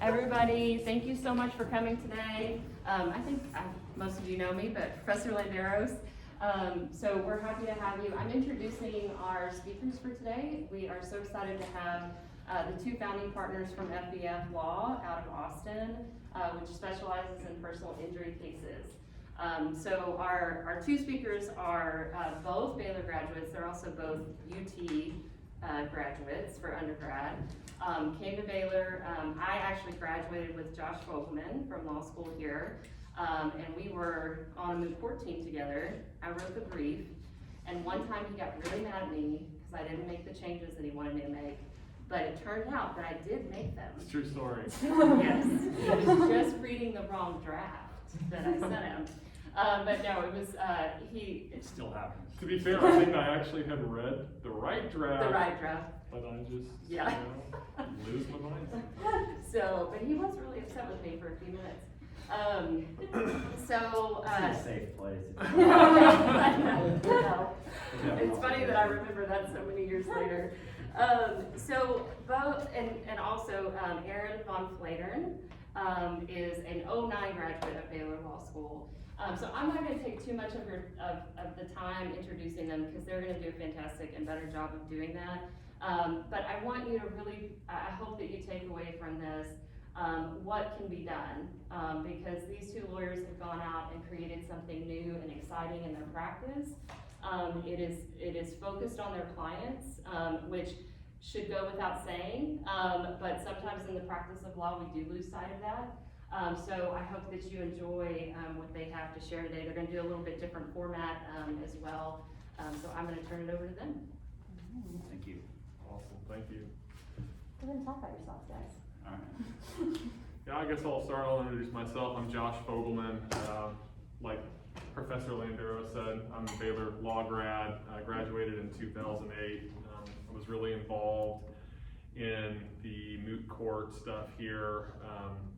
Everybody, thank you so much for coming today. I think most of you know me, but Professor Landeros. So we're happy to have you. I'm introducing our speakers for today. We are so excited to have the two founding partners from FVF Law out of Austin, which specializes in personal injury cases. So our two speakers are both Baylor graduates. They're also both UT graduates for undergrad. Came to Baylor. I actually graduated with Josh Fogelman from law school here, and we were on a moot court team together. I wrote the brief, and one time he got really mad at me because I didn't make the changes that he wanted me to make, but it turned out that I did make them. It's a true story. Yes, he was just reading the wrong draft that I sent him. But no, it was, It still happens. To be fair, I think I actually had read the right draft. The right draft. But I just, yeah. Lose my mind. So, but he was really upset with me for a few minutes. It's a safe place. No. It's funny that I remember that so many years later. So both, and also Aaron von Flatern is an 09 graduate of Baylor Law School. So I'm not going to take too much of the time introducing them because they're going to do a fantastic and better job of doing that. But I want you to really, I hope that you take away from this what can be done, because these two lawyers have gone out and created something new and exciting in their practice. It is focused on their clients, which should go without saying, but sometimes in the practice of law we do lose sight of that. So I hope that you enjoy what they have to share today. They're going to do a little bit different format as well. So I'm going to turn it over to them. Thank you. Awesome, thank you. Go ahead and talk about yourselves, guys. All right. Yeah, I guess I'll start. I'll introduce myself. I'm Josh Fogelman. Like Professor Landero said, I'm a Baylor Law grad. I graduated in 2008. I was really involved in the moot court stuff here,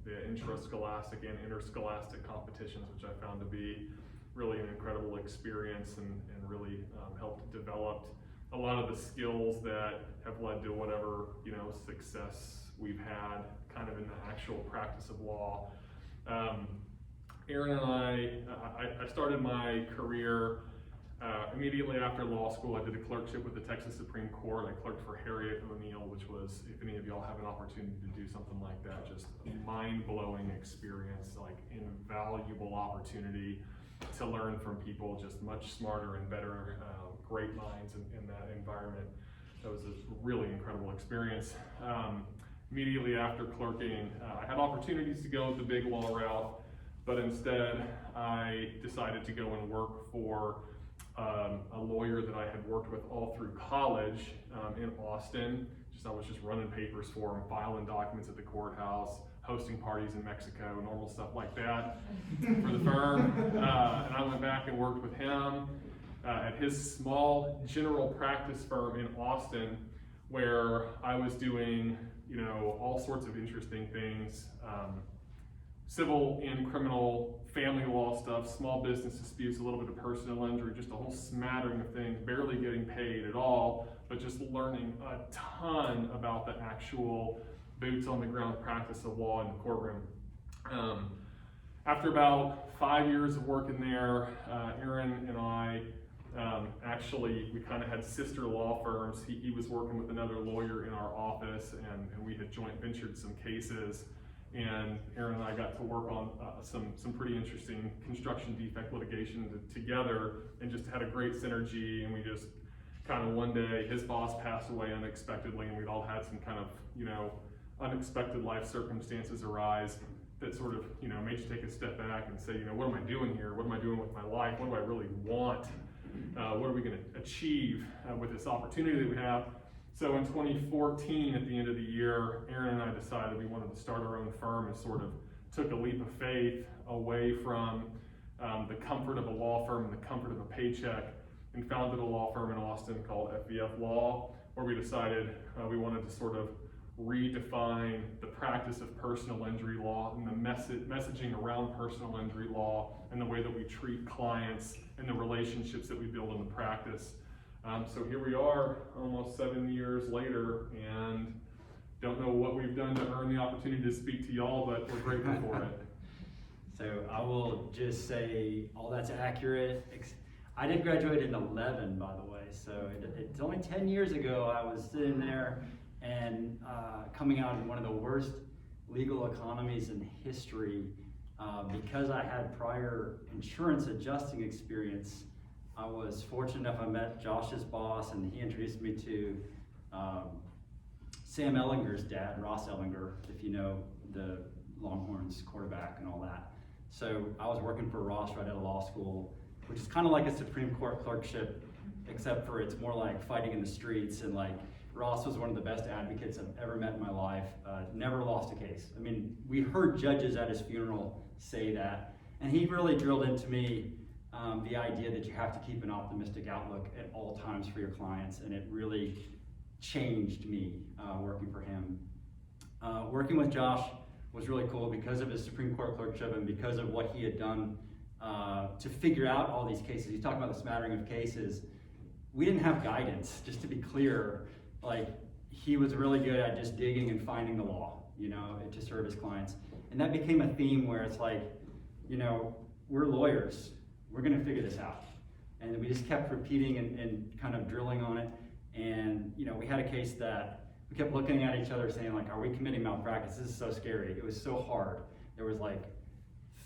the intrascholastic and interscholastic competitions, which I found to be really an incredible experience and really helped develop a lot of the skills that have led to whatever, success we've had kind of in the actual practice of law. Aaron and I started my career immediately after law school. I did a clerkship with the Texas Supreme Court. I clerked for Harriet O'Neill, which was, if any of y'all have an opportunity to do something like that, just a mind-blowing experience, like invaluable opportunity to learn from people just much smarter and better, great minds in that environment. That was a really incredible experience. Immediately after clerking, I had opportunities to go the big law route, but instead I decided to go and work for a lawyer that I had worked with all through college in Austin. I was just running papers for him, filing documents at the courthouse, hosting parties in Mexico, normal stuff like that for the firm. And I went back and worked with him at his small general practice firm in Austin, where I was doing, all sorts of interesting things. Civil and criminal, family law stuff, small business disputes, a little bit of personal injury, just a whole smattering of things, barely getting paid at all, but just learning a ton about the actual boots on the ground practice of law in the courtroom. After about 5 years of working there, Aaron and I we kind of had sister law firms. He was working with another lawyer in our office, and we had joint ventured some cases. And Aaron and I got to work on some pretty interesting construction defect litigation together, and just had a great synergy. And we just kind of one day, his boss passed away unexpectedly, and we'd all had some kind of unexpected life circumstances arise that sort of made you take a step back and say, what am I doing here? What am I doing with my life? What do I really want? What are we going to achieve with this opportunity that we have? So in 2014, at the end of the year, Aaron and I decided we wanted to start our own firm, and sort of took a leap of faith away from the comfort of a law firm and the comfort of a paycheck, and founded a law firm in Austin called FVF Law, where we decided we wanted to sort of redefine the practice of personal injury law and the messaging around personal injury law and the way that we treat clients and the relationships that we build in the practice. So here we are almost 7 years later, and don't know what we've done to earn the opportunity to speak to y'all, but we're grateful for it. So I will just say all that's accurate. I did graduate in 11, by the way, so it's only 10 years ago I was sitting there and coming out in one of the worst legal economies in history. Because I had prior insurance adjusting experience, I was fortunate enough I met Josh's boss, and he introduced me to Sam Ellinger's dad, Ross Ellinger, if you know the Longhorns quarterback and all that. So I was working for Ross right out of law school, which is kind of like a Supreme Court clerkship, except for it's more like fighting in the streets. And like Ross was one of the best advocates I've ever met in my life. Never lost a case. I mean, we heard judges at his funeral say that, and he really drilled into me the idea that you have to keep an optimistic outlook at all times for your clients, and it really changed me working for him. Working with Josh was really cool because of his Supreme Court clerkship and because of what he had done to figure out all these cases. He's talking about the smattering of cases. We didn't have guidance, just to be clear. Like, he was really good at just digging and finding the law, you know, to serve his clients. And that became a theme where it's like, you know, we're lawyers, we're gonna figure this out. And we just kept repeating and kind of drilling on it. And, you know, we had a case that we kept looking at each other saying, like, are we committing malpractice? This is so scary. It was so hard. There was like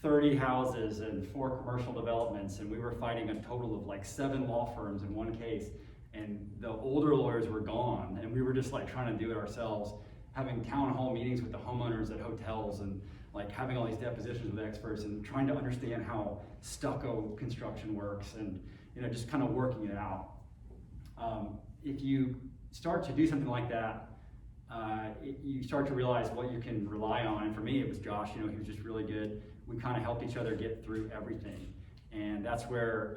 30 houses and 4 commercial developments, and we were fighting a total of like 7 law firms in one case. And the older lawyers were gone, and we were just like trying to do it ourselves, having town hall meetings with the homeowners at hotels, and like having all these depositions with experts, and trying to understand how stucco construction works, and, you know, just kind of working it out. If you start to do something like that, you start to realize what you can rely on. And for me, it was Josh. You know, he was just really good. We kind of helped each other get through everything, and that's where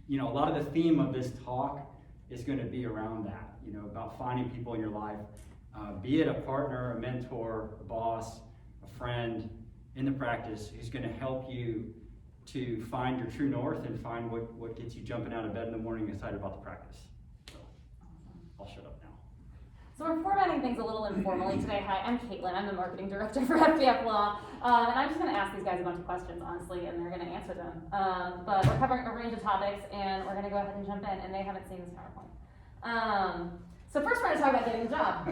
you know, a lot of the theme of this talk is going to be around that. You know, about finding people in your life, be it a partner, a mentor, a boss, a friend in the practice who's going to help you to find your true north and find what gets you jumping out of bed in the morning excited about the practice. So I'll shut up now. So we're formatting things a little informally today. Hi, I'm Caitlin. I'm the marketing director for FVF Law. And I'm just going to ask these guys a bunch of questions, honestly, and they're going to answer them. But we're covering a range of topics, and we're going to go ahead and jump in, and they haven't seen this PowerPoint. So first we're going to talk about getting the job.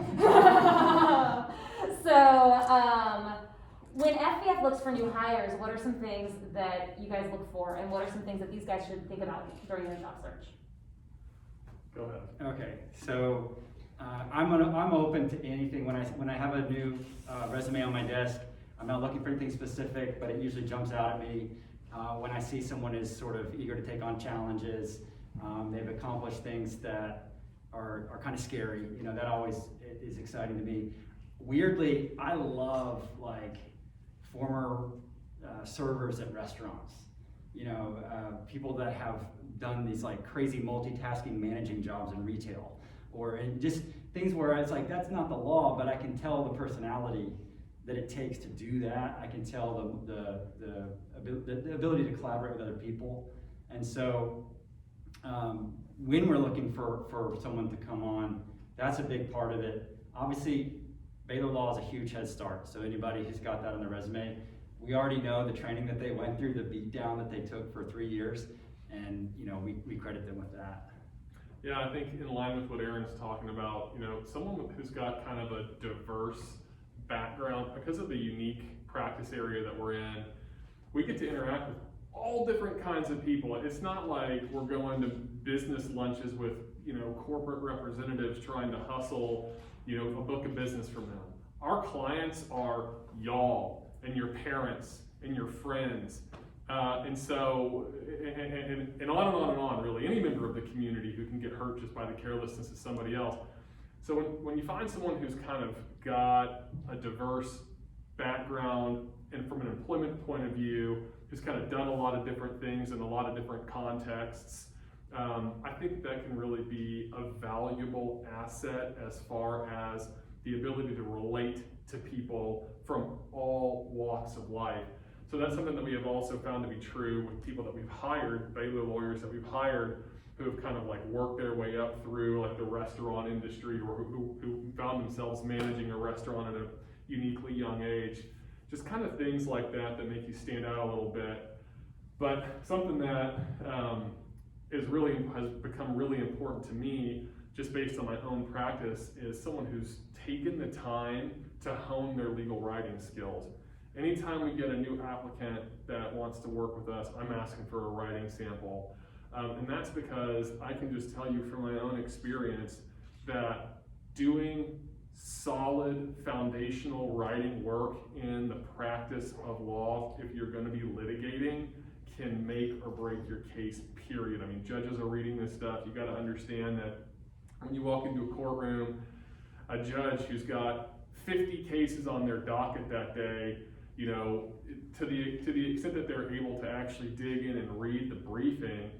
When FVF looks for new hires, what are some things that you guys look for, and what are some things that these guys should think about during their job search? Go ahead. Okay, so I'm open to anything. When I have a new resume on my desk, I'm not looking for anything specific, but it usually jumps out at me when I see someone is sort of eager to take on challenges. They've accomplished things that are kind of scary. You know, that always is exciting to me. Weirdly, I love like former servers at restaurants. You know, people that have done these like crazy multitasking managing jobs in retail, or in just things where it's like, that's not the law, but I can tell the personality that it takes to do that. I can tell the ability to collaborate with other people. And so when we're looking for someone to come on, that's a big part of it. Obviously, Baylor Law is a huge head start. So anybody who's got that on their resume, we already know the training that they went through, the beat down that they took for 3 years, and, you know, we credit them with that. Yeah, I think in line with what Aaron's talking about, you know, someone who's got kind of a diverse background, because of the unique practice area that we're in, we get to interact with all different kinds of people. It's not like we're going to business lunches with, you know, corporate representatives trying to hustle, you know, a book of business from them. Our clients are y'all and your parents and your friends. And so, and on and on and on, really, any member of the community who can get hurt just by the carelessness of somebody else. So when you find someone who's kind of got a diverse background, and from an employment point of view, who's kind of done a lot of different things in a lot of different contexts, I think that can really be a valuable asset as far as the ability to relate to people from all walks of life. So that's something that we have also found to be true with people that we've hired, Baylor lawyers that we've hired, who have kind of like worked their way up through like the restaurant industry, or who found themselves managing a restaurant uniquely young age. Just kind of things like that that make you stand out a little bit. But something that has become really important to me, just based on my own practice, is someone who's taken the time to hone their legal writing skills. Anytime we get a new applicant that wants to work with us, I'm asking for a writing sample. And that's because I can just tell you from my own experience that doing solid foundational writing work in the practice of law, if you're going to be litigating, can make or break your case, period. I mean, judges are reading this stuff. You got to understand that when you walk into a courtroom, a judge who's got 50 cases on their docket that day, you know, to the extent that they're able to actually dig in and read the briefing,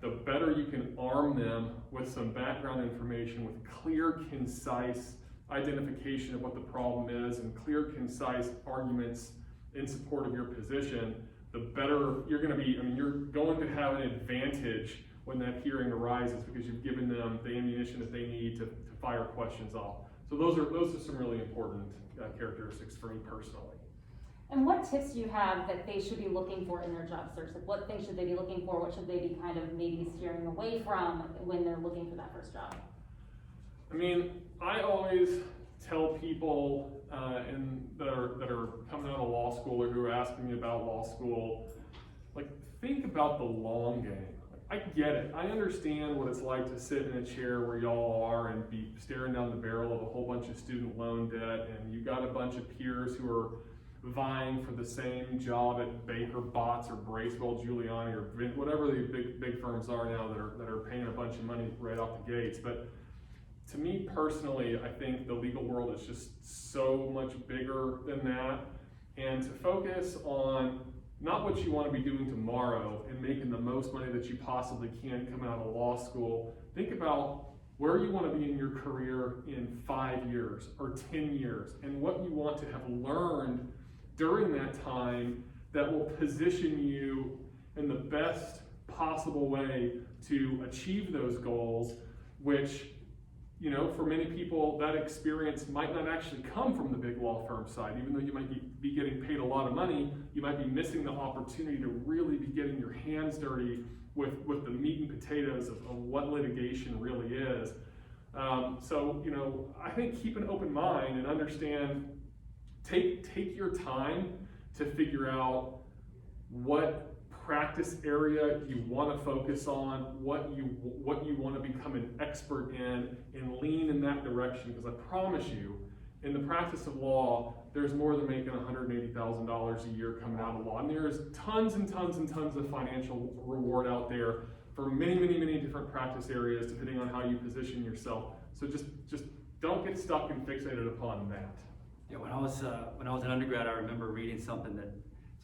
the better you can arm them with some background information, with clear, concise identification of what the problem is and clear, concise arguments in support of your position, the better you're going to be. I mean, you're going to have an advantage when that hearing arises because you've given them the ammunition that they need to fire questions off. So those are some really important characteristics for me personally. And what tips do you have that they should be looking for in their job search? Like, what things should they be looking for? What should they be kind of maybe steering away from when they're looking for that first job? I mean, I always tell people that are coming out of law school or who are asking me about law school, like, think about the long game. I get it. I understand what it's like to sit in a chair where y'all are and be staring down the barrel of a whole bunch of student loan debt, and you got a bunch of peers who are vying for the same job at Baker Botts or Bracewell Giuliani or whatever the big firms are now that are paying a bunch of money right off the gates. But to me personally, I think the legal world is just so much bigger than that, and to focus on not what you want to be doing tomorrow and making the most money that you possibly can coming out of law school. Think about where you want to be in your career in 5 years or 10 years, and what you want to have learned during that time that will position you in the best possible way to achieve those goals, which, you know, for many people, that experience might not actually come from the big law firm side. Even though you might be getting paid a lot of money, you might be missing the opportunity to really be getting your hands dirty with the meat and potatoes of what litigation really is. So, you know, I think keep an open mind and understand, take your time to figure out what practice area you want to focus on, what you want to become an expert in, and lean in that direction. Because I promise you, in the practice of law, there's more than making $180,000 a year coming out of law. And there's tons and tons and tons of financial reward out there for many, many, many different practice areas, depending on how you position yourself. So just don't get stuck and fixated upon that. Yeah, when I was an undergrad, I remember reading some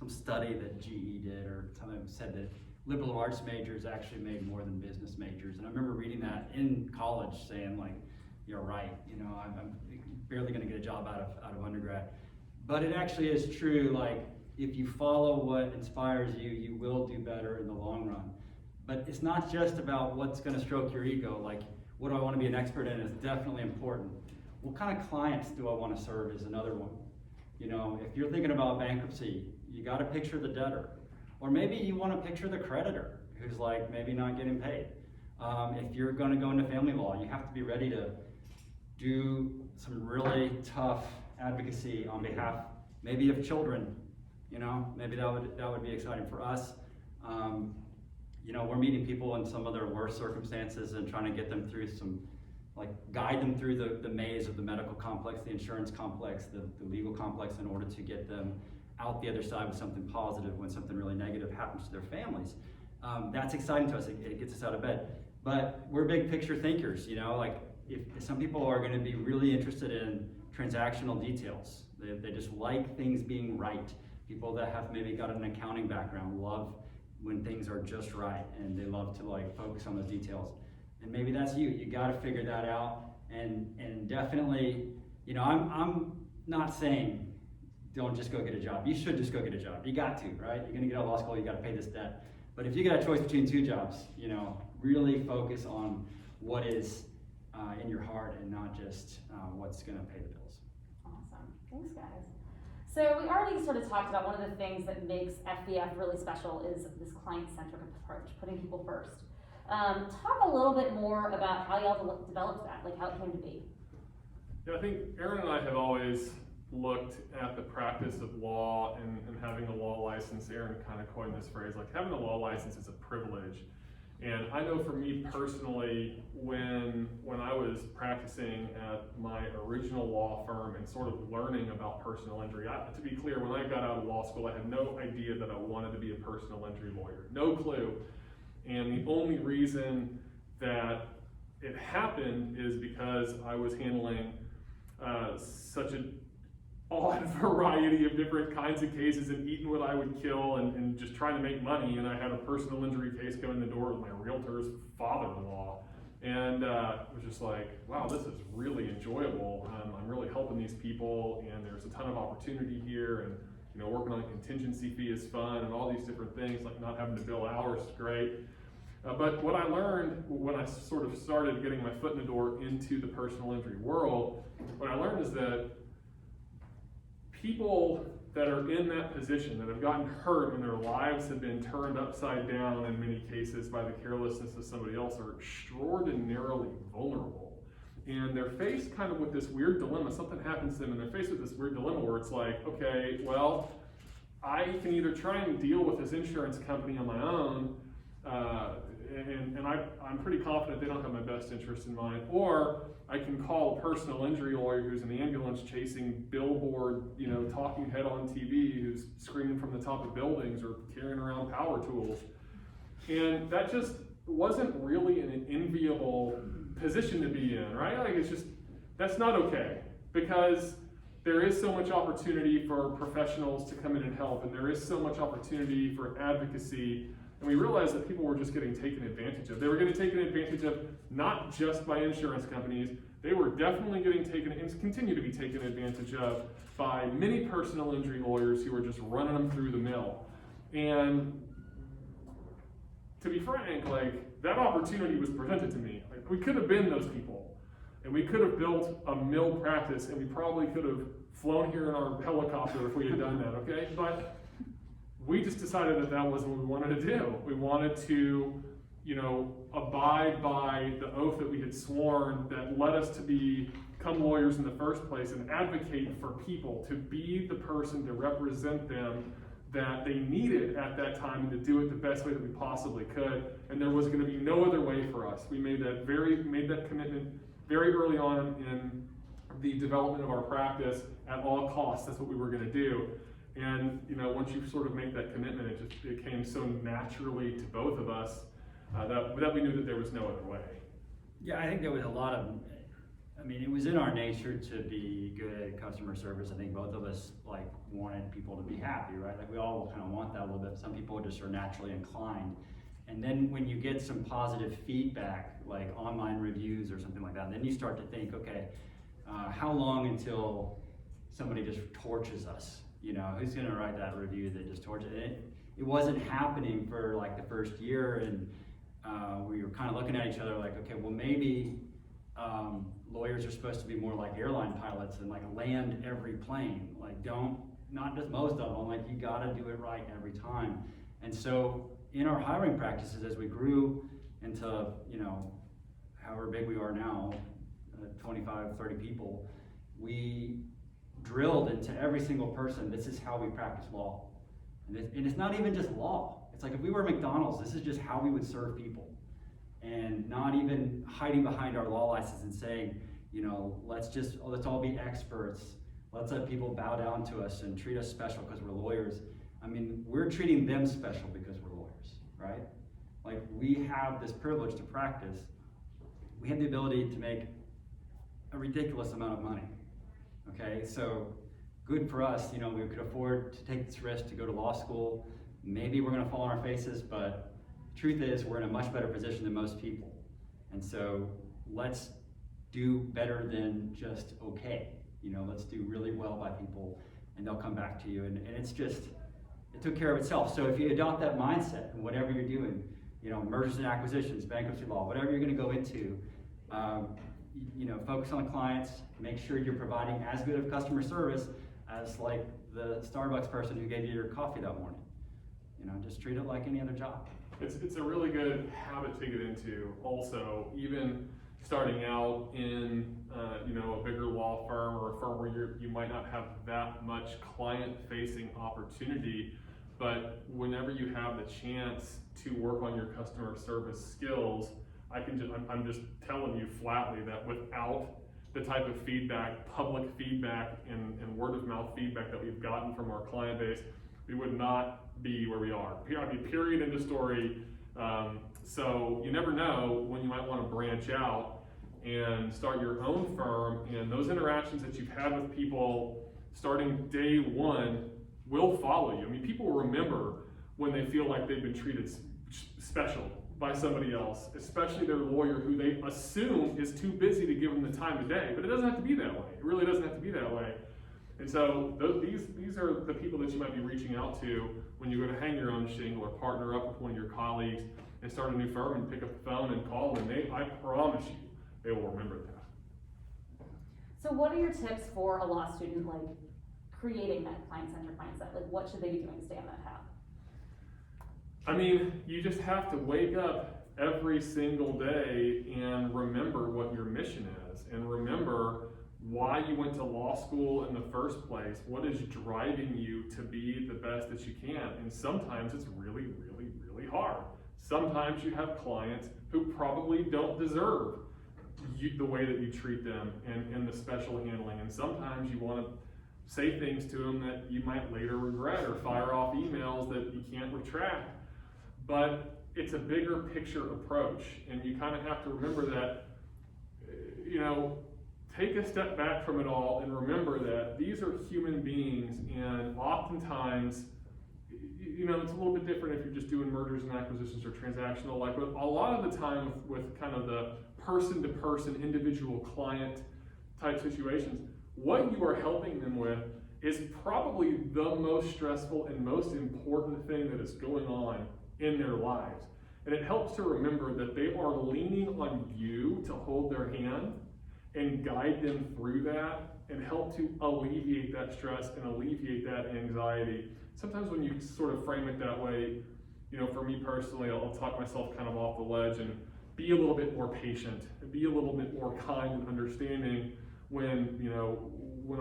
study that GE did, or something said that liberal arts majors actually made more than business majors. And I remember reading that in college, saying, like, you're right, you know, I'm barely gonna get a job out of undergrad. But it actually is true, like, if you follow what inspires you, you will do better in the long run. But it's not just about what's gonna stroke your ego. Like, what do I wanna be an expert in is definitely important. What kind of clients do I wanna serve is another one. You know, if you're thinking about bankruptcy, you gotta picture the debtor. Or maybe you wanna picture the creditor who's like maybe not getting paid. If you're gonna go into family law, you have to be ready to do some really tough advocacy on behalf maybe of children. You know, maybe that would be exciting for us. You know, we're meeting people in some of their worst circumstances and trying to get them through guide them through the maze of the medical complex, the insurance complex, the legal complex, in order to get them out the other side with something positive when something really negative happens to their families. That's exciting to us. It gets us out of bed. But we're big picture thinkers, you know, like if some people are going to be really interested in transactional details. They just like things being right. People that have maybe got an accounting background love when things are just right, and they love to like focus on those details. And maybe that's you. You got to figure that out. And definitely, you know, I'm not saying don't just go get a job. You should just go get a job. You got to, right? You're gonna get out of law school, you got to pay this debt. But if you got a choice between 2 jobs, you know, really focus on what is in your heart and not just what's gonna pay the bills. Awesome. Thanks, guys. So we already sort of talked about one of the things that makes FVF really special is this client-centric approach, putting people first. Talk a little bit more about how y'all developed that, like how it came to be. Yeah, I think Aaron and I have always looked at the practice of law and having a law license. Aaron kind of coined this phrase, like having a law license is a privilege. And I know for me personally, when I was practicing at my original law firm and sort of learning about personal injury, to be clear, when I got out of law school, I had no idea that I wanted to be a personal injury lawyer. No clue. And the only reason that it happened is because I was handling such an odd variety of different kinds of cases and eating what I would kill and just trying to make money. And I had a personal injury case go in the door with my realtor's father-in-law. And it was just like, wow, this is really enjoyable. I'm really helping these people, and there's a ton of opportunity here. And you know, working on a contingency fee is fun, and all these different things, like not having to bill hours is great. But what I learned when I sort of started getting my foot in the door into the personal injury world, what I learned is that people that are in that position, that have gotten hurt and their lives have been turned upside down in many cases by the carelessness of somebody else, are extraordinarily vulnerable. And they're faced kind of with this weird dilemma. Something happens to them and they're faced with this weird dilemma where it's like, okay, well, I can either try and deal with this insurance company on my own, and I'm pretty confident they don't have my best interest in mind, or I can call a personal injury lawyer who's in the ambulance chasing billboard, you know, talking head on TV, who's screaming from the top of buildings or carrying around power tools. And that just wasn't really an enviable position to be in, right? Like, it's just, that's not okay, because there is so much opportunity for professionals to come in and help, and there is so much opportunity for advocacy. And we realized that people were just getting taken advantage of. They were getting taken advantage of not just by insurance companies, they were definitely getting taken and continue to be taken advantage of by many personal injury lawyers who were just running them through the mill. And to be frank, like, that opportunity was presented to me. Like, we could have been those people, and we could have built a mill practice, and we probably could have flown here in our helicopter if we had done that, okay? But we just decided that that wasn't what we wanted to do. We wanted to, you know, abide by the oath that we had sworn that led us to become lawyers in the first place and advocate for people, to be the person to represent them that they needed at that time and to do it the best way that we possibly could. And there was going to be no other way for us. We made that commitment very early on in the development of our practice at all costs. That's what we were going to do. And you know, once you sort of make that commitment, it came so naturally to both of us that we knew that there was no other way. Yeah, I think there was a lot of, I mean, it was in our nature to be good at customer service. I think both of us like wanted people to be happy, right? Like we all kind of want that a little bit. Some people just are naturally inclined. And then when you get some positive feedback, like online reviews or something like that, then you start to think, okay, how long until somebody just torches us? You know, who's gonna write that review that just torches it? It wasn't happening for like the first year, and we were kind of looking at each other like, okay, well maybe lawyers are supposed to be more like airline pilots and like land every plane. Like not just most of them, like you gotta do it right every time. And so in our hiring practices, as we grew into, you know, however big we are now, 25, 30 people, we drilled into every single person, this is how we practice law. And it's not even just law. It's like if we were McDonald's, this is just how we would serve people. And not even hiding behind our law license and saying, you know, let's all be experts. Let's let people bow down to us and treat us special because we're lawyers. I mean, we're treating them special because we're lawyers, right? Like, we have this privilege to practice. We have the ability to make a ridiculous amount of money. Okay, so good for us, you know, we could afford to take this risk to go to law school. Maybe we're gonna fall on our faces, but the truth is we're in a much better position than most people. And so let's do better than just okay. You know, let's do really well by people and they'll come back to you. And it's just, it took care of itself. So if you adopt that mindset in whatever you're doing, you know, mergers and acquisitions, bankruptcy law, whatever you're gonna go into, you know, focus on clients, make sure you're providing as good of customer service as like the Starbucks person who gave you your coffee that morning. You know, just treat it like any other job. It's a really good habit to get into. Also, even starting out in a bigger law firm or a firm where you might not have that much client-facing opportunity, but whenever you have the chance to work on your customer service skills, I'm just telling you flatly that without the type of feedback, public feedback and word of mouth feedback that we've gotten from our client base, we would not be where we are. I mean, period, end of story. So you never know when you might want to branch out and start your own firm, and those interactions that you've had with people starting day one will follow you. I mean, people remember when they feel like they've been treated special by somebody else, especially their lawyer who they assume is too busy to give them the time of day, but it doesn't have to be that way. It really doesn't have to be that way. And so these are the people that you might be reaching out to when you go to hang your own shingle or partner up with one of your colleagues and start a new firm and pick up the phone and call them. I promise you, they will remember that. So what are your tips for a law student, like creating that client-centric mindset? Like what should they be doing to stay on that path? I mean, you just have to wake up every single day and remember what your mission is, and remember why you went to law school in the first place. What is driving you to be the best that you can? And sometimes it's really, really, really hard. Sometimes you have clients who probably don't deserve the way that you treat them and the special handling. And sometimes you want to say things to them that you might later regret, or fire off emails that you can't retract. But it's a bigger picture approach, and you kind of have to remember that, take a step back from it all and remember that these are human beings, and oftentimes, it's a little bit different if you're just doing mergers and acquisitions or transactional, but a lot of the time with kind of the person-to-person, individual client type situations, what you are helping them with is probably the most stressful and most important thing that is going on in their lives. And it helps to remember that they are leaning on you to hold their hand and guide them through that and help to alleviate that stress and alleviate that anxiety. Sometimes when you sort of frame it that way, for me personally, I'll talk myself kind of off the ledge and be a little bit more patient, be a little bit more kind and understanding when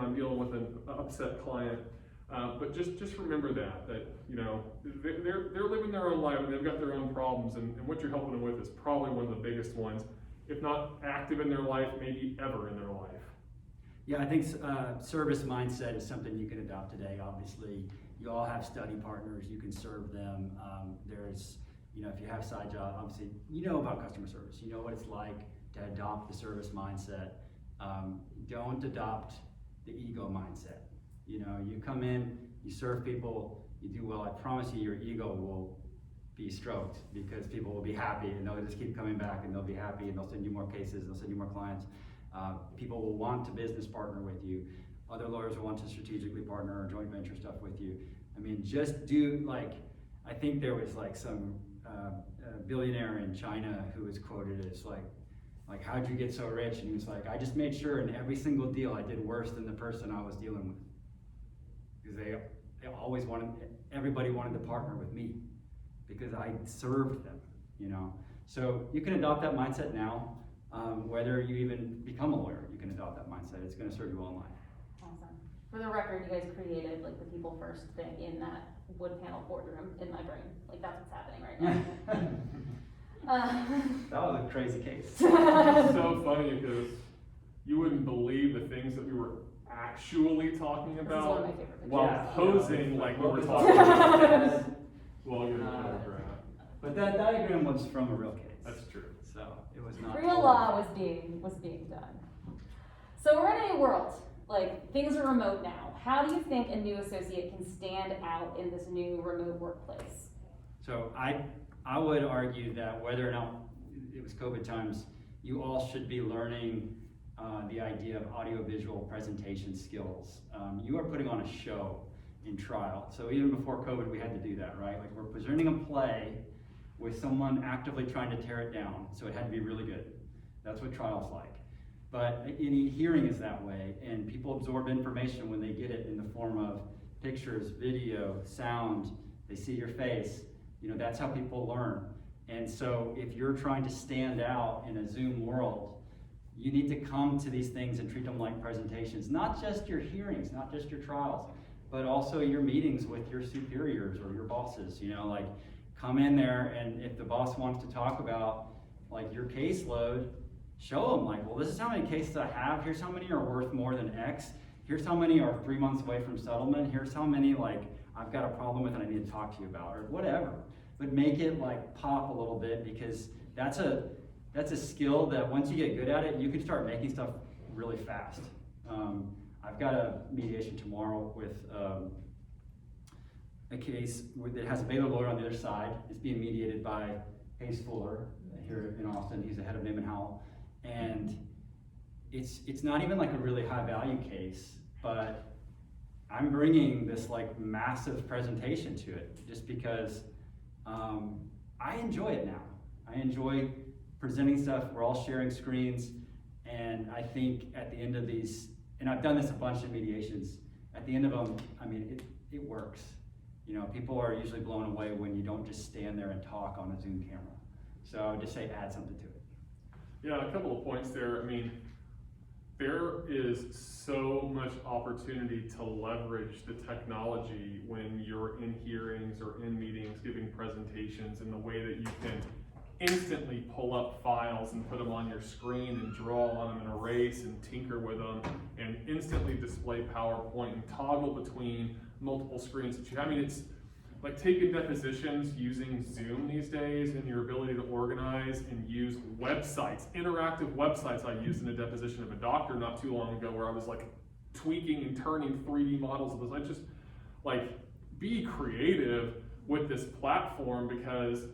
I'm dealing with an upset client. But just remember that they're living their own life and they've got their own problems, and what you're helping them with is probably one of the biggest ones, if not active in their life, maybe ever in their life. Yeah, I think service mindset is something you can adopt today. Obviously, you all have study partners, you can serve them. There's, if you have side job, obviously, about customer service. You know what it's like to adopt the service mindset. Don't adopt the ego mindset. You come in, you serve people, you do well. I promise you, your ego will be stroked because people will be happy and they'll just keep coming back and they'll be happy and they'll send you more cases, they'll send you more clients. People will want to business partner with you. Other lawyers will want to strategically partner or joint venture stuff with you. I mean, just do I think there was some billionaire in China who was quoted as like, how'd you get so rich? And he was like, I just made sure in every single deal I did worse than the person I was dealing with. Because they always everybody wanted to partner with me because I served them, So you can adopt that mindset now. Whether you even become a lawyer, you can adopt that mindset. It's going to serve you well in life. Awesome. For the record, you guys created the people first thing in that wood panel boardroom in my brain. That's what's happening right now. That was a crazy case. It's so funny because you wouldn't believe the things that we were actually talking This is one of about my favorite pictures. while posing like we were talking about while you're But that diagram was from a real case. That's true. So it was not. Real law was being done. So we're in a world, things are remote now. How do you think a new associate can stand out in this new remote workplace? So I would argue that whether or not it was COVID times, you all should be learning the idea of audiovisual presentation skills. You are putting on a show in trial. So even before COVID, we had to do that, right? We're presenting a play with someone actively trying to tear it down. So it had to be really good. That's what trial's like. But any hearing is that way, and people absorb information when they get it in the form of pictures, video, sound, they see your face. You know, that's how people learn. And so if you're trying to stand out in a Zoom world, you need to come to these things and treat them like presentations, not just your hearings, not just your trials, but also your meetings with your superiors or your bosses. You know, like come in there, and if the boss wants to talk about like your caseload, show them like, well, this is how many cases I have, here's how many are worth more than X, here's how many are 3 months away from settlement, here's how many like I've got a problem with and I need to talk to you about, or whatever. But make it like pop a little bit, because that's a skill that once you get good at it, you can start making stuff really fast. I've got a mediation tomorrow with a case that has a Baylor lawyer on the other side. It's being mediated by Hayes Fuller here in Austin. He's the head of Naaman Howell. And it's not even like a really high value case, but I'm bringing this like massive presentation to it just because I enjoy it now. I enjoy presenting stuff. We're all sharing screens, and I think at the end of these, and I've done this a bunch of mediations, at the end of them, I mean, it works. You know, people are usually blown away when you don't just stand there and talk on a Zoom camera. So I would just say add something to it. Yeah, a couple of points there. I mean, there is so much opportunity to leverage the technology when you're in hearings or in meetings giving presentations, in the way that you can instantly pull up files and put them on your screen and draw on them and erase and tinker with them and instantly display PowerPoint and toggle between multiple screens that you have. I mean, it's like taking depositions using Zoom these days, and your ability to organize and use websites, interactive websites. I used in a deposition of a doctor not too long ago where I was like tweaking and turning 3D models of this. I just like be creative with this platform, because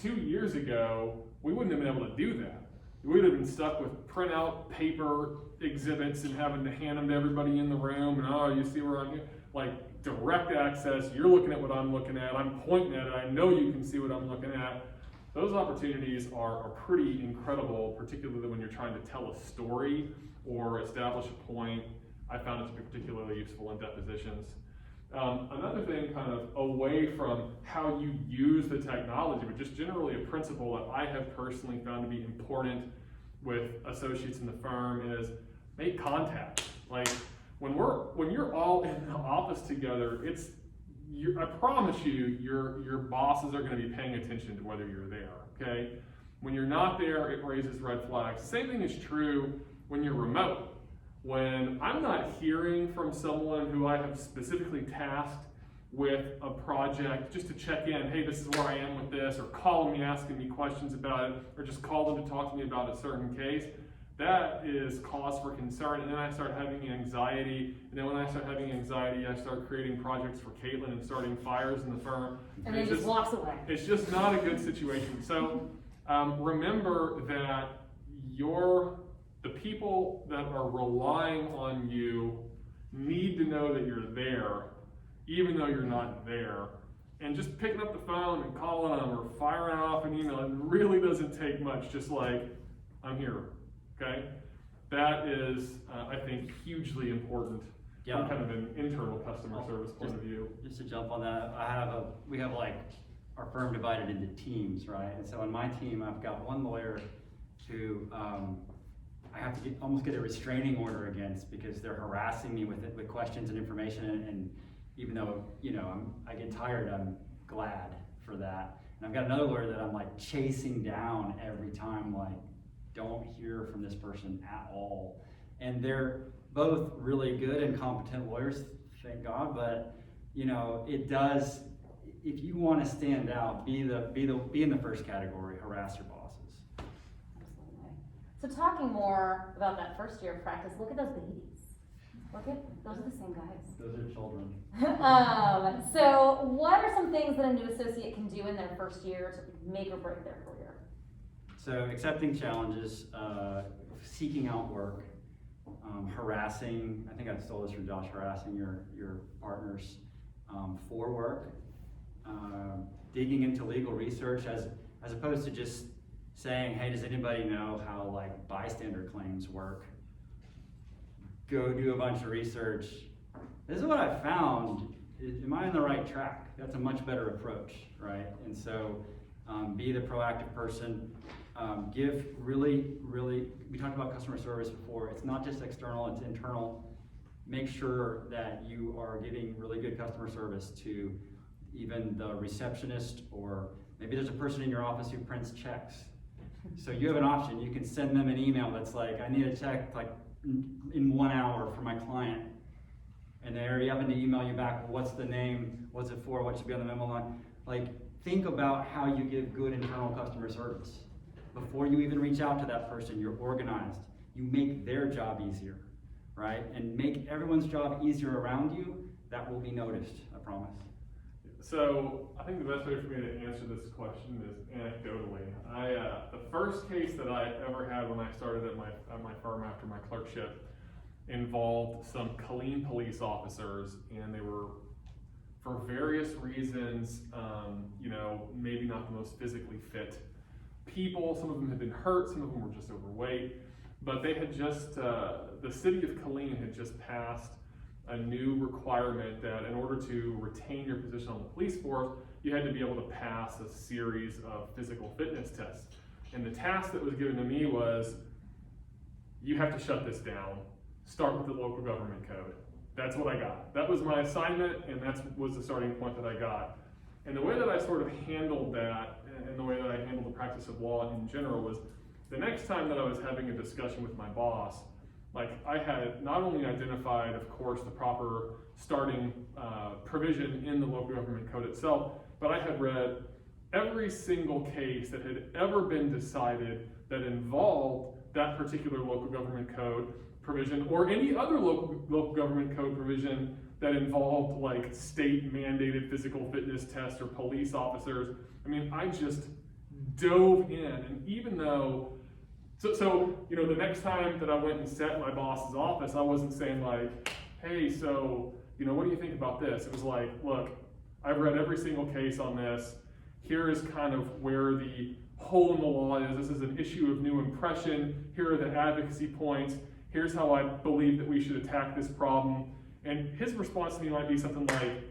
2 years ago, we wouldn't have been able to do that. We would have been stuck with printout paper exhibits and having to hand them to everybody in the room, and oh, you see where I'm here? Like direct access, you're looking at what I'm looking at, I'm pointing at it, I know you can see what I'm looking at. Those opportunities are pretty incredible, particularly when you're trying to tell a story or establish a point. I found it to be particularly useful in depositions. Another thing, kind of away from how you use the technology, but just generally a principle that I have personally found to be important with associates in the firm, is make contact. Like when you're all in the office together, I promise you, your bosses are going to be paying attention to whether you're there. Okay, when you're not there, it raises red flags. Same thing is true when you're remote. When I'm not hearing from someone who I have specifically tasked with a project, just to check in, hey, this is where I am with this, or calling me, asking me questions about it, or just call them to talk to me about a certain case, that is cause for concern. And then I start having anxiety, and then when I start having anxiety, I start creating projects for Caitlin and starting fires in the firm. And then he just walks away. It's just not a good situation. So remember that the people that are relying on you need to know that you're there, even though you're not there. And just picking up the phone and calling them or firing off an email, it really doesn't take much, just like, I'm here, okay? That is, I think, hugely important from kind of an internal customer service point of view. Just to jump on that, we have like our firm divided into teams, right? And so on my team, I've got one lawyer who I have to almost get a restraining order against, because they're harassing me with questions and information, and even though, you know, I get tired, I'm glad for that. And I've got another lawyer that I'm like chasing down every time, like, don't hear from this person at all. And they're both really good and competent lawyers, thank God, but you know, it does, if you want to stand out, be in the first category, harass your bosses. So talking more about that first year of practice, look at those babies. Those are the same guys. Those are children. So what are some things that a new associate can do in their first year to make or break their career? So accepting challenges, seeking out work, harassing, I think I stole this from Josh, harassing your partners for work, digging into legal research as opposed to just saying, hey, does anybody know how like bystander claims work? go do a bunch of research. This is what I found. Am I on the right track? That's a much better approach, right? And so be the proactive person. Give really, we talked about customer service before. It's not just external, it's internal. Make sure that you are giving really good customer service to even the receptionist, or maybe there's a person in your office who prints checks. So you have an option. You can send them an email that's like, I need a check like in 1 hour for my client. And they already happen to email you back, what's the name, what's it for, what should be on the memo line. Like, think about how you give good internal customer service. Before you even reach out to that person, you're organized. You make their job easier, right? And make everyone's job easier around you. That will be noticed, I promise. So I think the best way for me to answer this question is anecdotally. The first case that I ever had when I started at my firm after my clerkship involved some clean police officers, and they were, for various reasons, maybe not the most physically fit people. Some of them had been hurt, some of them were just overweight, but they had just, the city of Killeen had just passed a new requirement that in order to retain your position on the police force, you had to be able to pass a series of physical fitness tests. And the task that was given to me was, you have to shut this down. Start with the local government code. That's what I got. That was my assignment, and that was the starting point that I got. And the way that I sort of handled that, and the way that I handled the practice of law in general, was the next time that I was having a discussion with my boss, like I had not only identified, of course, the proper starting provision in the local government code itself, but I had read every single case that had ever been decided that involved that particular local government code provision, or any other local government code provision that involved like state mandated physical fitness tests or police officers. I mean, I just dove in, and even though, so the next time that I went and sat in my boss's office, I wasn't saying like, hey, so, what do you think about this? It was like, look, I've read every single case on this. Here is kind of where the hole in the law is. This is an issue of new impression. Here are the advocacy points. Here's how I believe that we should attack this problem. And his response to me might be something like,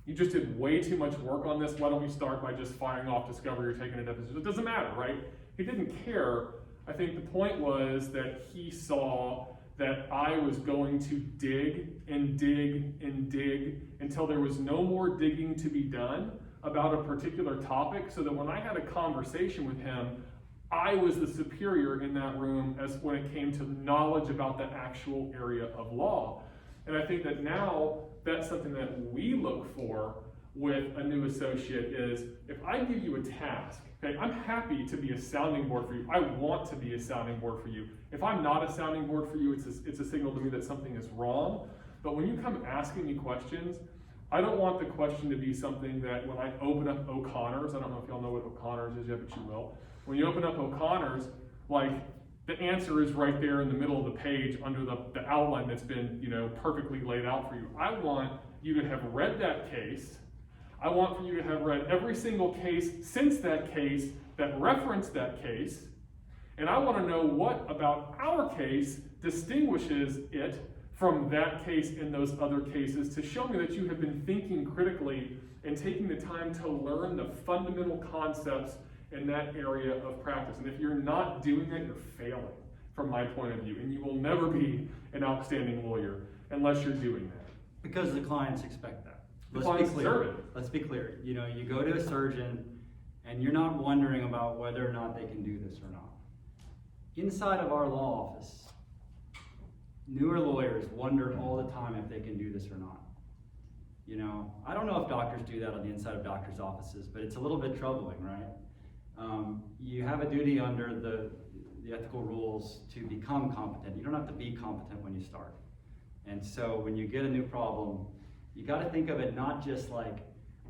you just did way too much work on this. Why don't we start by just firing off discovery or taking a deposition? It doesn't matter, right? He didn't care. I think the point was that he saw that I was going to dig and dig and dig until there was no more digging to be done about a particular topic, so that when I had a conversation with him, I was the superior in that room as when it came to knowledge about the actual area of law. And I think that now that's something that we look for with a new associate is, if I give you a task, okay, I'm happy to be a sounding board for you. I want to be a sounding board for you. If I'm not a sounding board for you, it's a signal to me that something is wrong. But when you come asking me questions, I don't want the question to be something that when I open up O'Connor's, I don't know if y'all know what O'Connor's is yet, but you will. When you open up O'Connor's, like, the answer is right there in the middle of the page under the outline that's been, perfectly laid out for you. I want you to have read that case. I want for you to have read every single case since that case that referenced that case. And I want to know what about our case distinguishes it from that case in those other cases, to show me that you have been thinking critically and taking the time to learn the fundamental concepts in that area of practice. And if you're not doing that, you're failing from my point of view, and you will never be an outstanding lawyer unless you're doing that. Because the clients expect that. The clients deserve it. Let's be clear. You go to a surgeon and you're not wondering about whether or not they can do this or not. Inside of our law office, newer lawyers wonder all the time if they can do this or not. I don't know if doctors do that on the inside of doctors' offices, but it's a little bit troubling, right? You have a duty under the ethical rules to become competent. You don't have to be competent when you start. And so when you get a new problem, you got to think of it not just like,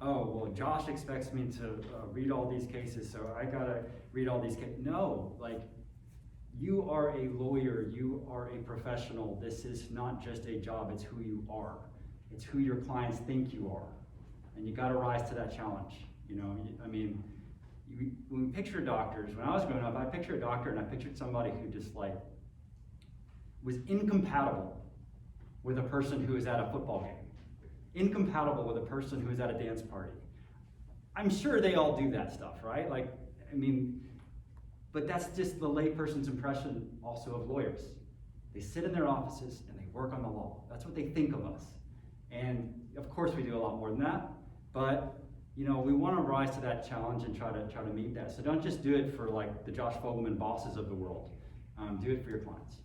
oh, well, Josh expects me to read all these cases, so I got to read all these cases. No, like, you are a lawyer, you are a professional. This is not just a job, it's who you are. It's who your clients think you are. And you got to rise to that challenge. When we picture doctors, when I was growing up, I pictured a doctor and I pictured somebody who just like was incompatible with a person who is at a football game, incompatible with a person who is at a dance party. I'm sure they all do that stuff, right? Like, I mean, but that's just the layperson's impression also of lawyers. They sit in their offices and they work on the law. That's what they think of us. And of course we do a lot more than that, but you know, we want to rise to that challenge and try to meet that. So don't just do it for like the Josh Fogelman bosses of the world. Do it for your clients.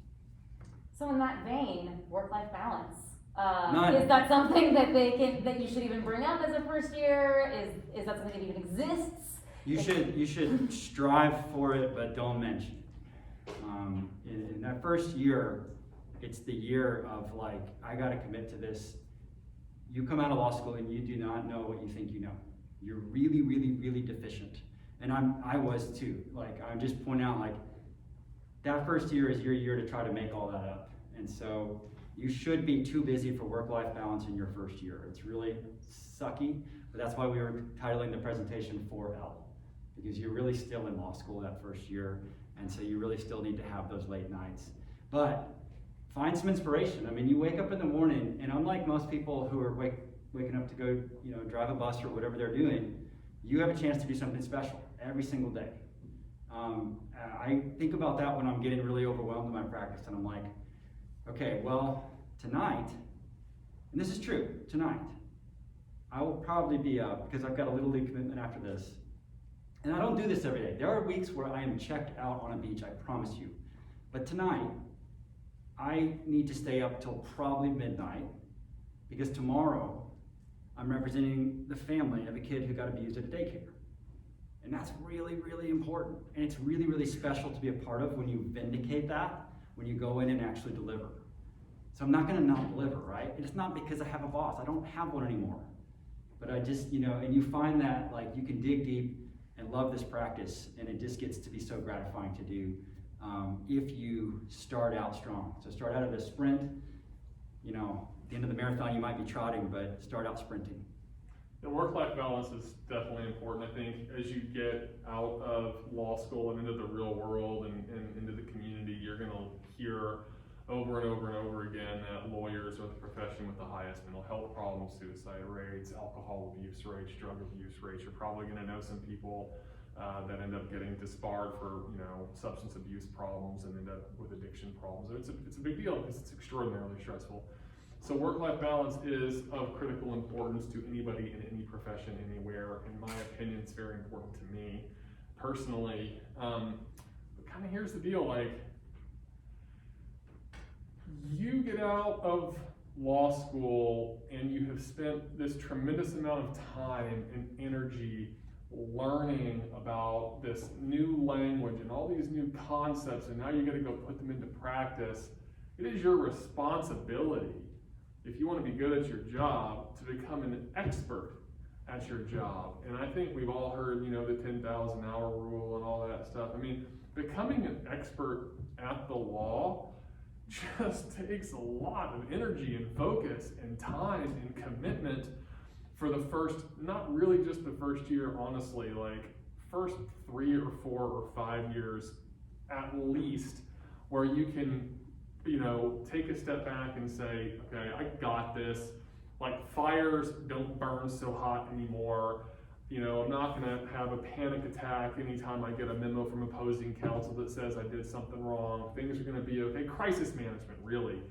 So in that vein, work-life balance. None. Is that something that that you should even bring up as a first year? Is that something that even exists? You should strive for it, but don't mention it. In that first year, it's the year of like, I got to commit to this. You come out of law school and you do not know what you think you know. You're really, really, really deficient. And I was too. Like, I'm just pointing out, like, that first year is your year to try to make all that up. And so you should be too busy for work-life balance in your first year. It's really sucky, but that's why we were titling the presentation 4L, because you're really still in law school that first year, and so you really still need to have those late nights. But find some inspiration. I mean, you wake up in the morning, and unlike most people who are waking up to go, you know, drive a bus or whatever they're doing, you have a chance to do something special every single day. I think about that when I'm getting really overwhelmed in my practice, and I'm like, okay, well, tonight, and this is true, tonight, I will probably be up because I've got a Little League commitment after this. And I don't do this every day. There are weeks where I am checked out on a beach, I promise you. But tonight, I need to stay up till probably midnight because tomorrow I'm representing the family of a kid who got abused at a daycare. And that's really, really important. And it's really, really special to be a part of when you vindicate that, when you go in and actually deliver. So I'm not gonna not deliver, right? It's not because I have a boss. I don't have one anymore. But I just, you know, and you find that like you can dig deep and love this practice, and it just gets to be so gratifying to do if you start out strong. So start out at a sprint, you know, at the end of the marathon you might be trotting, but start out sprinting. The work-life balance is definitely important. I think as you get out of law school and into the real world and into the community, you're going to hear over and over and over again that lawyers are the profession with the highest mental health problems, suicide rates, alcohol abuse rates, drug abuse rates. You're probably going to know some people that end up getting disbarred for, you know, substance abuse problems and end up with addiction problems. It's a big deal because it's extraordinarily stressful. So work-life balance is of critical importance to anybody in any profession, anywhere. In my opinion, it's very important to me personally. But kind of here's the deal, like, you get out of law school and you have spent this tremendous amount of time and energy learning about this new language and all these new concepts, and now you got to go put them into practice. It is your responsibility, if you want to be good at your job, to become an expert at your job. And I think we've all heard, you know, the 10,000 hour rule and all that stuff. I mean, becoming an expert at the law just takes a lot of energy and focus and time and commitment for the first, not really just the first year, honestly, like first 3 or 4 or 5 years at least, where you can, you know, take a step back and say, okay, I got this. Like, fires don't burn so hot anymore. You know, I'm not gonna have a panic attack anytime I get a memo from opposing counsel that says I did something wrong. Things are gonna be okay. Crisis management, really.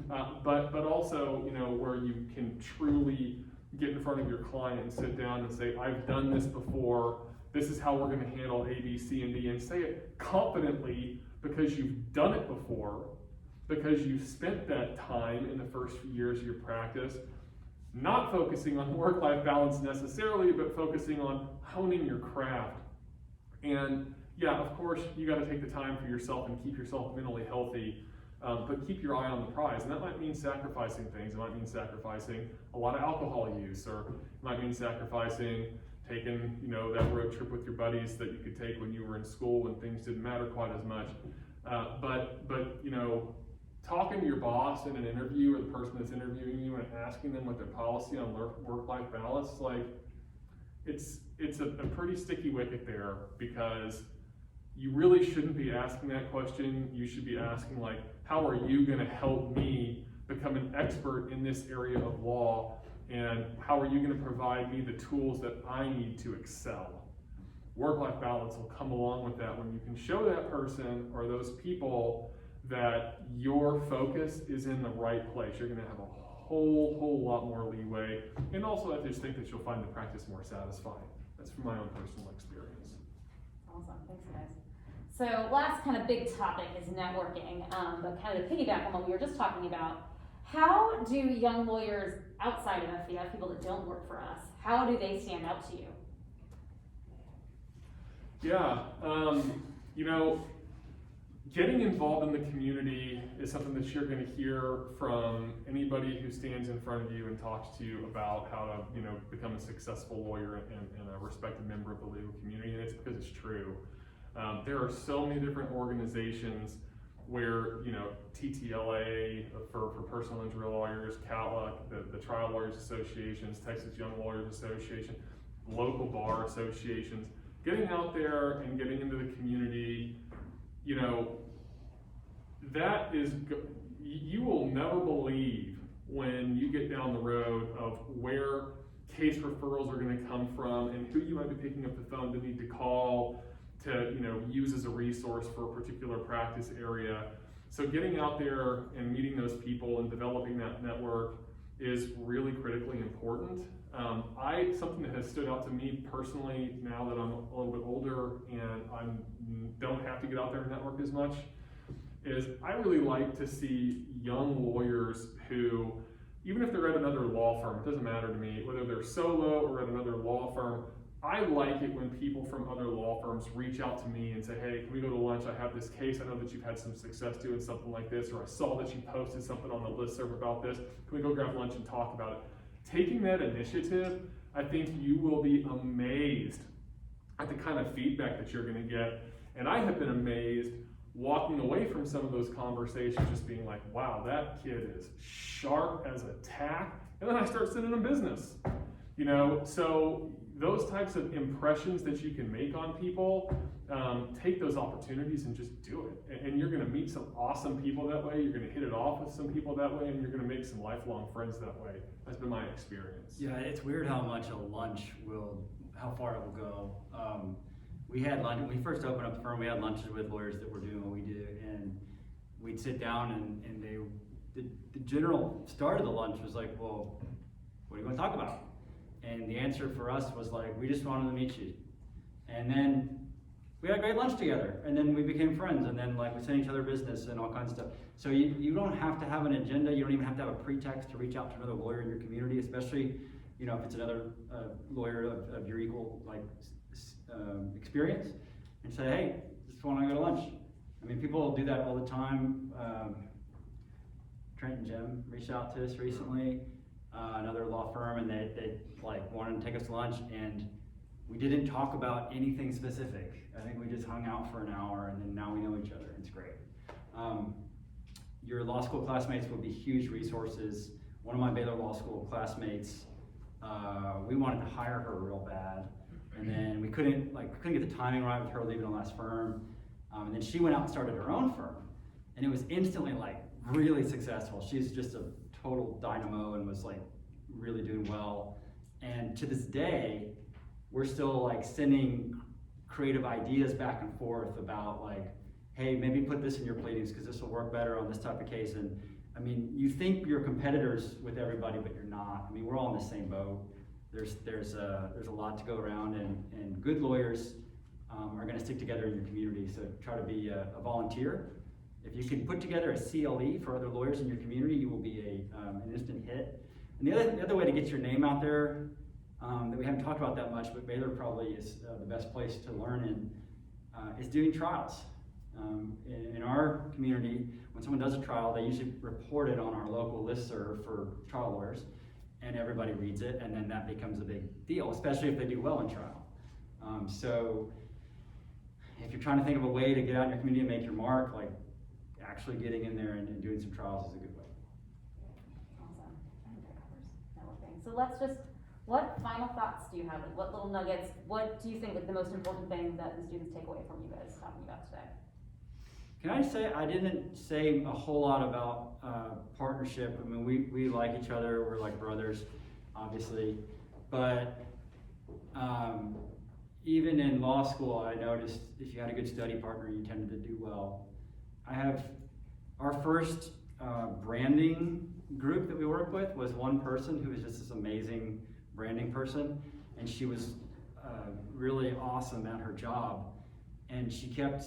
But also, you know, where you can truly get in front of your client and sit down and say, I've done this before. This is how we're gonna handle A, B, C, and D, and say it confidently because you've done it before, because you spent that time in the first few years of your practice, not focusing on work-life balance necessarily, but focusing on honing your craft. And yeah, of course, you got to take the time for yourself and keep yourself mentally healthy, but keep your eye on the prize. And that might mean sacrificing things. It might mean sacrificing a lot of alcohol use, or it might mean sacrificing taking, you know, that road trip with your buddies that you could take when you were in school when things didn't matter quite as much. But you know, talking to your boss in an interview, or the person that's interviewing you, and asking them what their policy on work-life balance, like, it's a pretty sticky wicket there, because you really shouldn't be asking that question. You should be asking, like, how are you going to help me become an expert in this area of law, and how are you going to provide me the tools that I need to excel? Work-life balance will come along with that when you can show that person or those people that your focus is in the right place. You're going to have a whole lot more leeway, and also I just think that you'll find the practice more satisfying. That's from my own personal experience. Awesome, thanks guys. So last kind of big topic is networking, but kind of to piggyback on what we were just talking about, how do young lawyers outside of FVF, people that don't work for us, how do they stand out to you? Yeah, you know, getting involved in the community is something that you're going to hear from anybody who stands in front of you and talks to you about how to, you know, become a successful lawyer and a respected member of the legal community, and it's because it's true. There are so many different organizations where, you know, TTLA for personal injury lawyers, CATLA, the Trial Lawyers Associations, Texas Young Lawyers Association, local bar associations, getting out there and getting into the community, you know, that is, you will never believe when you get down the road of where case referrals are going to come from and who you might be picking up the phone to need to call to, you know, use as a resource for a particular practice area. So getting out there and meeting those people and developing that network is really critically important. Something that has stood out to me personally now that I'm a little bit older and I don't have to get out there and network as much, is I really like to see young lawyers who, even if they're at another law firm, it doesn't matter to me, whether they're solo or at another law firm, I like it when people from other law firms reach out to me and say, hey, can we go to lunch? I have this case. I know that you've had some success doing something like this, or I saw that you posted something on the listserv about this. Can we go grab lunch and talk about it? Taking that initiative, I think you will be amazed at the kind of feedback that you're going to get. And I have been amazed walking away from some of those conversations just being like, wow, that kid is sharp as a tack. And then I start sending them business. You know, so those types of impressions that you can make on people, take those opportunities and just do it. And you're going to meet some awesome people that way. You're going to hit it off with some people that way, and you're going to make some lifelong friends that way. That's been my experience. Yeah, it's weird how much a lunch how far it will go. We had lunch, when we first opened up the firm, we had lunches with lawyers that were doing what we do, and we'd sit down and the general start of the lunch was like, well, what are you going to talk about? And the answer for us was like, we just wanted to meet you. And then we had a great lunch together, and then we became friends, and then like we sent each other business and all kinds of stuff. So you don't have to have an agenda, you don't even have to have a pretext to reach out to another lawyer in your community, especially, you know, if it's another lawyer of your equal like experience, and say, hey, just want to go to lunch. I mean, people do that all the time. Trent and Jim reached out to us recently, another law firm, and they like wanted to take us to lunch, and we didn't talk about anything specific. I think we just hung out for an hour, and then now we know each other. It's great. Your law school classmates will be huge resources. One of my Baylor Law School classmates, we wanted to hire her real bad, and then we couldn't get the timing right with her leaving the last firm. And then she went out and started her own firm, and it was instantly like really successful. She's just a total dynamo and was like really doing well. And to this day, we're still like sending creative ideas back and forth about like, hey, maybe put this in your pleadings because this will work better on this type of case. And I mean, you think you're competitors with everybody, but you're not. I mean, we're all in the same boat. There's a lot to go around, and good lawyers are going to stick together in your community. So try to be a volunteer. If you can put together a CLE for other lawyers in your community, you will be an instant hit. And the other way to get your name out there that we haven't talked about that much, but Baylor probably is the best place to learn in, is doing trials. In our community, when someone does a trial, they usually report it on our local listserv for trial lawyers, and everybody reads it, and then that becomes a big deal, especially if they do well in trial. So if you're trying to think of a way to get out in your community and make your mark, like actually getting in there and doing some trials is a good way. Awesome. I think that covers networking. So what final thoughts do you have? Like, what little nuggets, what do you think like the most important thing that the students take away from you guys talking about today? Can I say, I didn't say a whole lot about partnership. I mean, we like each other, we're like brothers, obviously. But even in law school, I noticed if you had a good study partner, you tended to do well. I have our first branding group that we work with was one person who was just this amazing branding person, and she was really awesome at her job, and she kept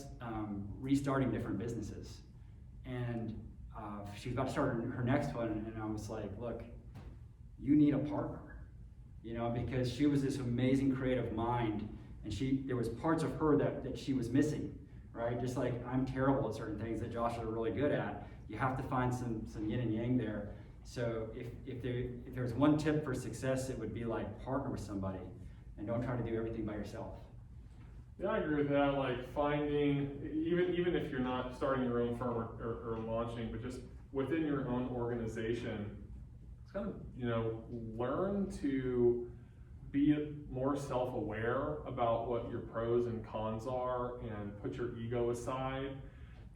restarting different businesses, and she was about to start her next one, and I was like, look, you need a partner, you know, because she was this amazing creative mind, and there was parts of her that she was missing, right? Just like I'm terrible at certain things that Josh is really good at. You have to find some yin and yang there. So if there's one tip for success, it would be like partner with somebody and don't try to do everything by yourself. Yeah, I agree with that. Like finding, even if you're not starting your own firm or launching, but just within your own organization, it's kind of, you know, learn to be more self-aware about what your pros and cons are and put your ego aside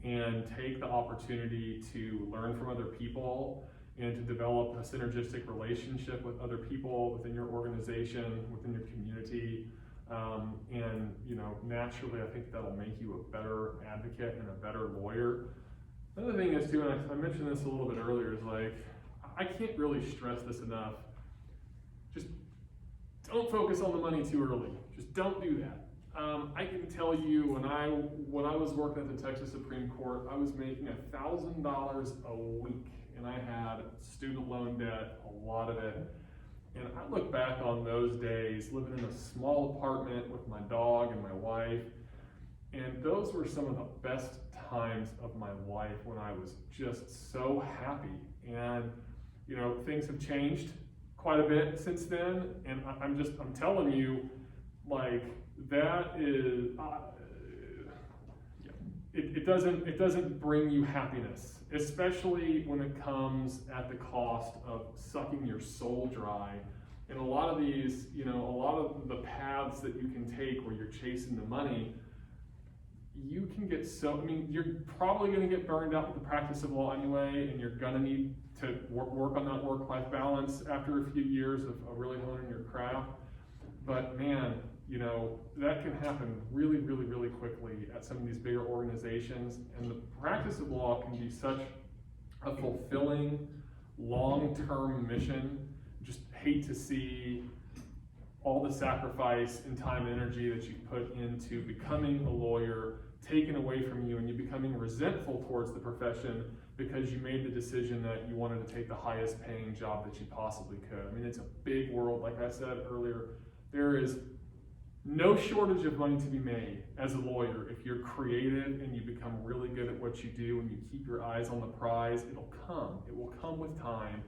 and take the opportunity to learn from other people and to develop a synergistic relationship with other people within your organization, within your community. And, you know, naturally, I think that'll make you a better advocate and a better lawyer. Another thing is too, and I mentioned this a little bit earlier, is like, I can't really stress this enough. Just don't focus on the money too early. Just don't do that. I can tell you when I was working at the Texas Supreme Court, I was making $1,000 a week, and I had student loan debt, a lot of it. And I look back on those days living in a small apartment with my dog and my wife, and those were some of the best times of my life when I was just so happy. And you know, things have changed quite a bit since then, and I'm telling you, like, that is, it doesn't bring you happiness, especially when it comes at the cost of sucking your soul dry. And a lot of these, you know, a lot of the paths that you can take where you're chasing the money, you can get so, I mean, you're probably going to get burned out with the practice of law anyway, and you're going to need to work on that work-life balance after a few years of really honing your craft. But man, you know, that can happen really, really, really quickly at some of these bigger organizations. And the practice of law can be such a fulfilling, long-term mission. Just hate to see all the sacrifice and time and energy that you put into becoming a lawyer taken away from you, and you becoming resentful towards the profession because you made the decision that you wanted to take the highest paying job that you possibly could. I mean, it's a big world. Like I said earlier, there is no shortage of money to be made as a lawyer. If you're creative and you become really good at what you do and you keep your eyes on the prize, it'll come. It will come with time.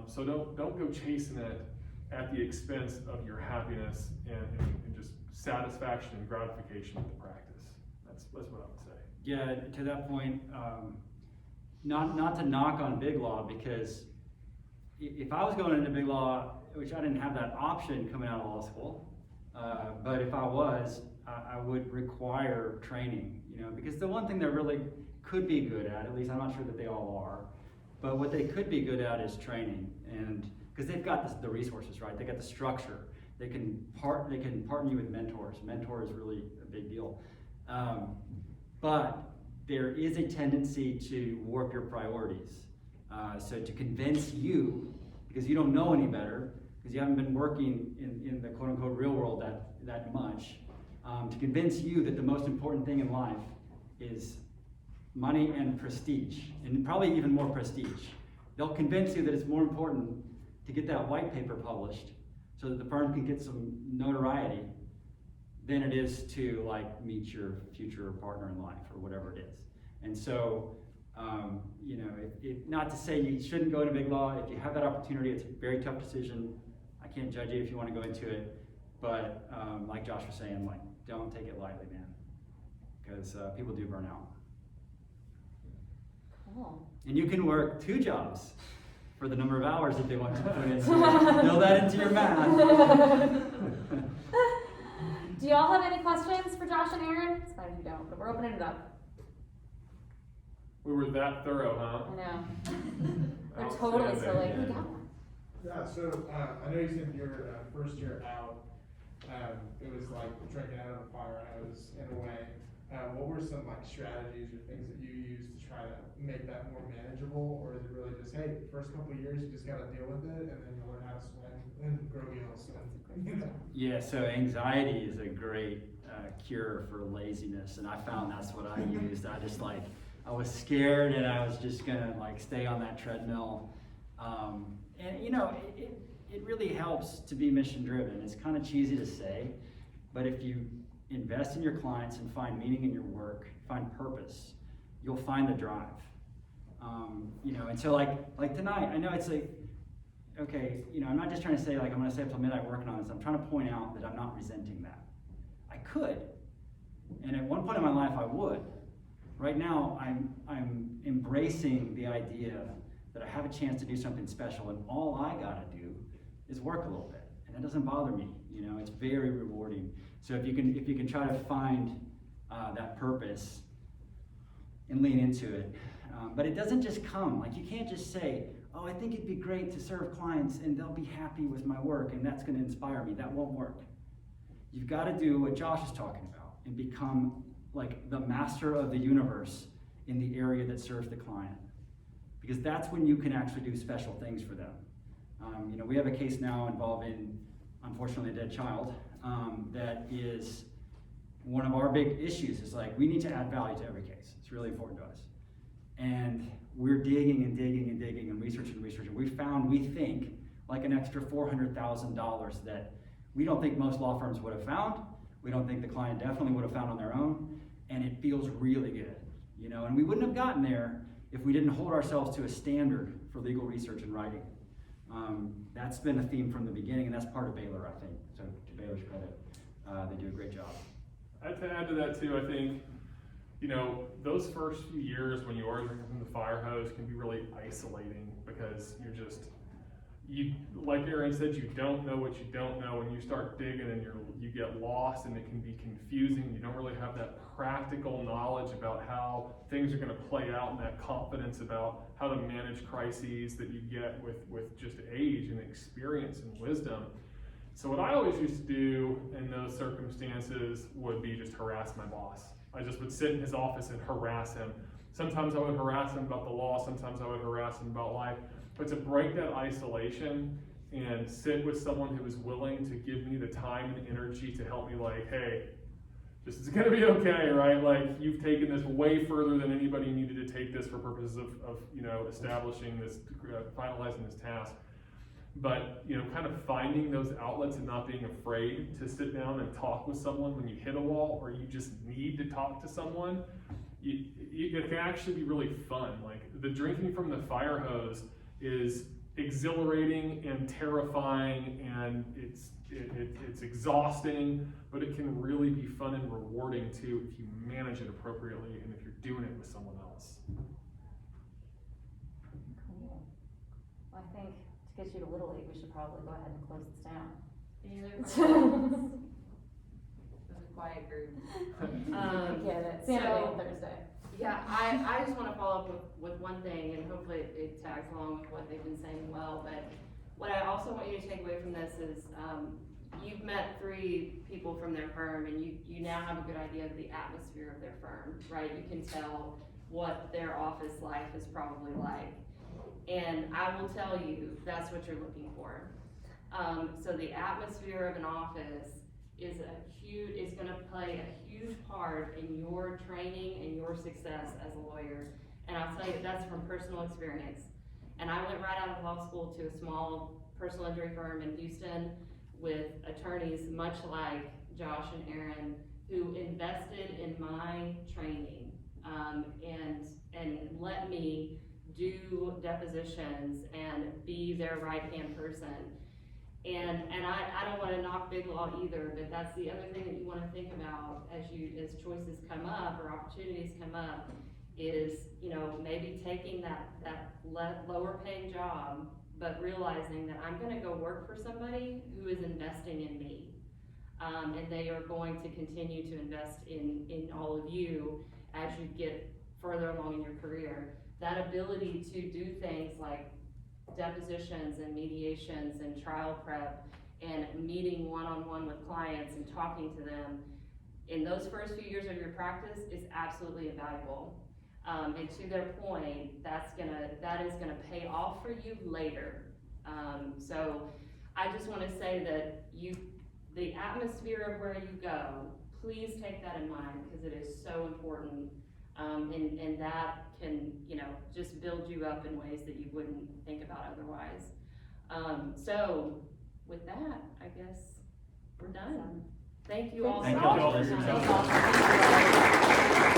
So don't go chasing it at the expense of your happiness and just satisfaction and gratification with the practice. That's what I would say. Yeah, to that point, not to knock on big law, because if I was going into big law, which I didn't have that option coming out of law school, but if I was, I would require training, you know, because the one thing they're really could be good at least I'm not sure that they all are, but what they could be good at is training, and because they've got the resources, right? They got the structure. They can partner you with mentors. Mentor is really a big deal. But there is a tendency to warp your priorities. So to convince you, because you don't know any better, because you haven't been working in the quote unquote real world that much, to convince you that the most important thing in life is money and prestige, and probably even more prestige. They'll convince you that it's more important to get that white paper published so that the firm can get some notoriety than it is to like meet your future partner in life or whatever it is. And so, you know, not to say you shouldn't go into big law. If you have that opportunity, it's a very tough decision. I can't judge you if you want to go into it, but like Josh was saying, like, don't take it lightly, man, because people do burn out. Cool. And you can work 2 jobs for the number of hours that they want you to put in. So build that into your math. Do y'all have any questions for Josh and Aaron? It's fine if you don't, but we're opening it up. We were that thorough, huh? I know. They're totally Outstanding. silly. We got one. Yeah, so, I know you said your first year out, it was like drinking out of a fire hose in a way. What were some like strategies or things that you used to try to make that more manageable? Or is it really just, hey, first couple of years, you just gotta deal with it and then you learn how to swim and grow gills and, you know? Yeah, so anxiety is a great cure for laziness, and I found that's what I used. I was scared and I was just gonna like stay on that treadmill. And you know, it really helps to be mission driven. It's kind of cheesy to say, but if you invest in your clients and find meaning in your work, find purpose, you'll find the drive. You know, and so like tonight, I know it's like, okay, you know, I'm not just trying to say like I'm gonna stay up till midnight working on this. I'm trying to point out that I'm not resenting that. I could, and at one point in my life I would. Right now, I'm embracing the idea that I have a chance to do something special, and all I gotta do is work a little bit, and that doesn't bother me. You know, it's very rewarding. So if you can try to find that purpose and lean into it, but it doesn't just come. Like you can't just say, "Oh, I think it'd be great to serve clients, and they'll be happy with my work, and that's going to inspire me." That won't work. You've got to do what Josh is talking about and become like the master of the universe in the area that serves the client, because that's when you can actually do special things for them. You know, we have a case now involving, unfortunately, a dead child that is one of our big issues. Is like we need to add value to every case. It's really important to us, and we're digging and digging and digging and researching. We think like an extra $400,000 that we don't think most law firms would have found. We don't think the client definitely would have found on their own, and it feels really good, you know. And we wouldn't have gotten there if we didn't hold ourselves to a standard for legal research and writing. That's been a theme from the beginning, and that's part of Baylor, I think. So to Baylor's credit, they do a great job. To add to that too, I think, you know, those first few years when you are drinking from the fire hose can be really isolating because like Aaron said, you don't know what you don't know, and you start digging and you get lost, and it can be confusing. You don't really have that practical knowledge about how things are going to play out, and that confidence about how to manage crises that you get with just age and experience and wisdom. So what I always used to do in those circumstances would be just harass my boss. I just would sit in his office and harass him. Sometimes I would harass him about the law, sometimes I would harass him about life. But to break that isolation and sit with someone who is willing to give me the time and energy to help me, like, hey, this is gonna be okay, right? Like, you've taken this way further than anybody needed to take this for purposes of you know, establishing this, finalizing this task. But, you know, kind of finding those outlets and not being afraid to sit down and talk with someone when you hit a wall or you just need to talk to someone, it can actually be really fun. Like, the drinking from the fire hose is exhilarating and terrifying, and it's exhausting, but it can really be fun and rewarding too if you manage it appropriately and if you're doing it with someone else. Cool. Well, I think to get you to Little League, we should probably go ahead and close this down. Any other questions? It was a quiet group. Get it. Saturday and Thursday. Yeah, I just want to follow up with one thing, and hopefully it tags along with what they've been saying well, but what I also want you to take away from this is you've met 3 people from their firm, and you now have a good idea of the atmosphere of their firm, right? You can tell what their office life is probably like. And I will tell you, that's what you're looking for. So the atmosphere of an office is going to play a huge part in your training and your success as a lawyer. And I'll tell you, that's from personal experience. And I went right out of law school to a small personal injury firm in Houston with attorneys much like Josh and Aaron, who invested in my training and let me do depositions and be their right-hand person. And I don't want to knock big law either, but that's the other thing that you want to think about as choices come up or opportunities come up is, you know, maybe taking that lower paying job, but realizing that I'm going to go work for somebody who is investing in me. And they are going to continue to invest in all of you as you get further along in your career, that ability to do things like depositions and mediations and trial prep and meeting one-on-one with clients and talking to them in those first few years of your practice is absolutely invaluable. And to their point, that is gonna pay off for you later. So I just wanna say that the atmosphere of where you go, please take that in mind, because it is so important. And that can, just build you up in ways that you wouldn't think about otherwise. So with that, I guess we're done. Thank you all Thank so you all much for for your coming. time.